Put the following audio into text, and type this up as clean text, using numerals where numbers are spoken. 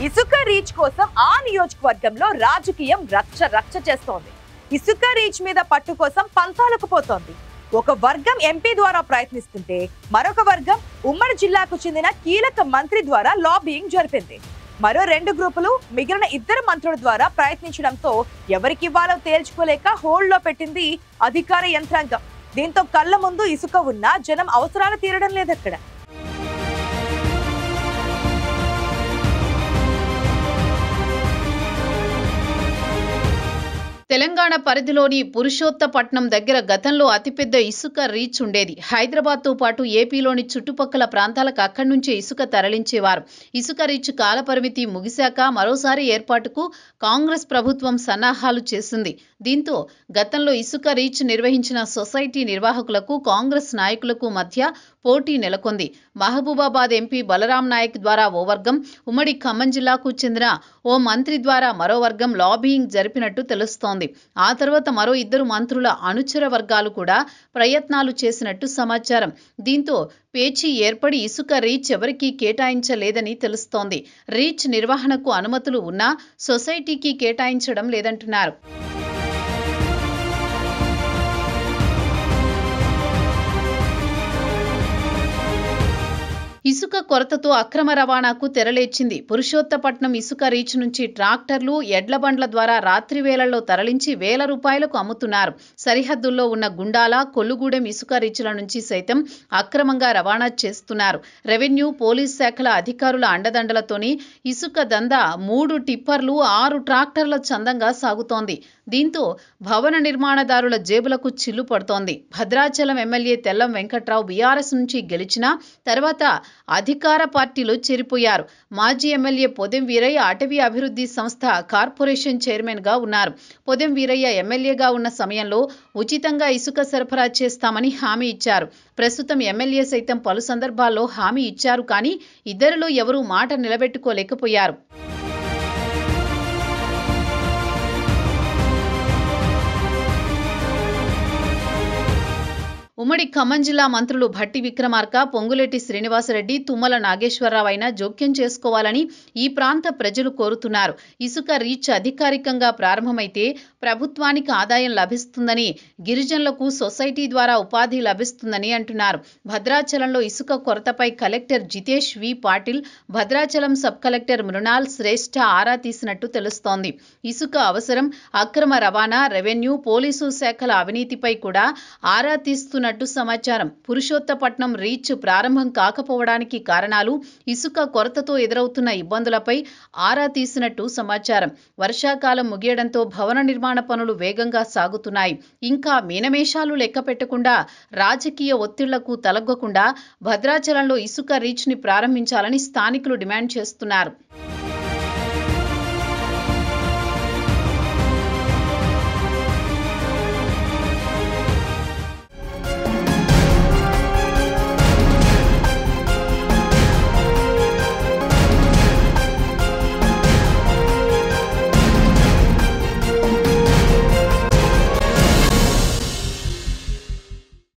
ఇసుక రీచ్ కోసం ఆ నియోజకవర్గంలో రాజకీయం రచ్చ చేస్తోంది. ఇసుక రీచ్ మీద పట్టు కోసం పంతాలకు పోతోంది. ఒక వర్గం ఎంపీ ద్వారా ప్రయత్నిస్తుంటే మరొక వర్గం ఉమ్మడి జిల్లాకు చెందిన కీలక మంత్రి ద్వారా లాబింగ్ జరిపింది. మరో రెండు గ్రూపులు మిగిలిన ఇద్దరు మంత్రుల ద్వారా ప్రయత్నించడంతో ఎవరికివ్వాలో తేల్చుకోలేక హోల్డ్ లో పెట్టింది అధికార యంత్రాంగం. దీంతో కళ్ళ ముందు ఇసుక ఉన్నా జనం అవసరాలు తీరడం లేదక్కడ. తెలంగాణ పరిధిలోని పురుషోత్తపట్నం దగ్గర గతంలో అతిపెద్ద ఇసుక రీచ్ ఉండేది. హైదరాబాద్తో పాటు ఏపీలోని చుట్టుపక్కల ప్రాంతాలకు అక్కడి నుంచే ఇసుక తరలించేవారు. ఇసుక రీచ్ కాలపరిమితి ముగిశాక మరోసారి ఏర్పాటుకు కాంగ్రెస్ ప్రభుత్వం సన్నాహాలు చేసింది. దీంతో గతంలో ఇసుక రీచ్ నిర్వహించిన సొసైటీ నిర్వాహకులకు కాంగ్రెస్ నాయకులకు మధ్య పోటీ నెలకొంది. మహబూబాబాద్ ఎంపీ బలరాం నాయక్ ద్వారా ఓ వర్గం, ఉమ్మడి ఖమ్మం జిల్లాకు చెందిన ఓ మంత్రి ద్వారా మరో వర్గం లాబియింగ్ జరిపినట్టు తెలుస్తోంది. ఆ తర్వాత మరో ఇద్దరు మంత్రుల అనుచర వర్గాలు కూడా ప్రయత్నాలు చేసినట్టు సమాచారం. దీంతో పేచీ ఏర్పడి ఇసుక రీచ్ ఎవరికీ కేటాయించలేదని తెలుస్తోంది. రీచ్ నిర్వహణకు అనుమతులు ఉన్నా సొసైటీకి కేటాయించడం లేదంటున్నారు. ఇసుక కొరతతో అక్రమ రవాణాకు తెరలేచింది. పురుషోత్తపట్నం ఇసుక రీచ్ నుంచి ట్రాక్టర్లు, ఎడ్ల బండ్ల ద్వారా రాత్రి వేళల్లో తరలించి వేల రూపాయలకు అమ్ముతున్నారు. సరిహద్దుల్లో ఉన్న గుండాల, కొల్లుగూడెం ఇసుక రీచ్ల నుంచి సైతం అక్రమంగా రవాణా చేస్తున్నారు. రెవెన్యూ, పోలీస్ శాఖల అధికారుల అండదండలతోని ఇసుక దందా 3 టిప్పర్లు, 6 ట్రాక్టర్ల చందంగా సాగుతోంది. దీంతో భవన నిర్మాణదారుల జేబులకు చిల్లు పడుతోంది. భద్రాచలం ఎమ్మెల్యే తెల్లం వెంకట్రావు బీఆర్ఎస్ నుంచి గెలిచినా తర్వాత అధికార పార్టీలో చేరిపోయారు. మాజీ ఎమ్మెల్యే పొదెం వీరయ్య అటవీ అభివృద్ధి సంస్థ కార్పొరేషన్ చైర్మన్ గా ఉన్నారు. పొదెం వీరయ్య ఎమ్మెల్యేగా ఉన్న సమయంలో ఉచితంగా ఇసుక సరఫరా చేస్తామని హామీ ఇచ్చారు. ప్రస్తుతం ఎమ్మెల్యే సైతం పలు సందర్భాల్లో హామీ ఇచ్చారు, కానీ ఇద్దరిలో ఎవరూ మాట నిలబెట్టుకోలేకపోయారు. ఉమ్మడి ఖమ్మం జిల్లా మంత్రులు భట్టి విక్రమార్క, పొంగులేటి శ్రీనివాసరెడ్డి, తుమ్మల నాగేశ్వరరావు అయినా జోక్యం చేసుకోవాలని ఈ ప్రాంత ప్రజలు కోరుతున్నారు. ఇసుక రీచ్ అధికారికంగా ప్రారంభమైతే ప్రభుత్వానికి ఆదాయం లభిస్తుందని, గిరిజనులకు సొసైటీ ద్వారా ఉపాధి లభిస్తుందని అంటున్నారు. భద్రాచలంలో ఇసుక కొరతపై కలెక్టర్ జితేష్ వి పాటిల్, భద్రాచలం సబ్ కలెక్టర్ మృణాల్ శ్రేష్ఠ ఆరా తీసినట్టు తెలుస్తోంది. ఇసుక అవసరం, అక్రమ రవాణా, రెవెన్యూ, పోలీసు శాఖల అవినీతిపై కూడా ఆరా తీస్తున్నట్టు సమాచారం. పురుషోత్తపట్నం రీచ్ ప్రారంభం కాకపోవడానికి కారణాలు, ఇసుక కొరతతో ఎదురవుతున్న ఇబ్బందులపై ఆరా తీసినట్టు సమాచారం. వర్షాకాలం ముగియడంతో భవన నిర్మాణ పనులు వేగంగా సాగుతున్నాయి. ఇంకా మీనమేషాలు లెక్క పెట్టకుండా, రాజకీయ ఒత్తిళ్లకు తలగ్గకుండా భద్రాచలంలో ఇసుక రీచ్ ని ప్రారంభించాలని స్థానికులు డిమాండ్ చేస్తున్నారు.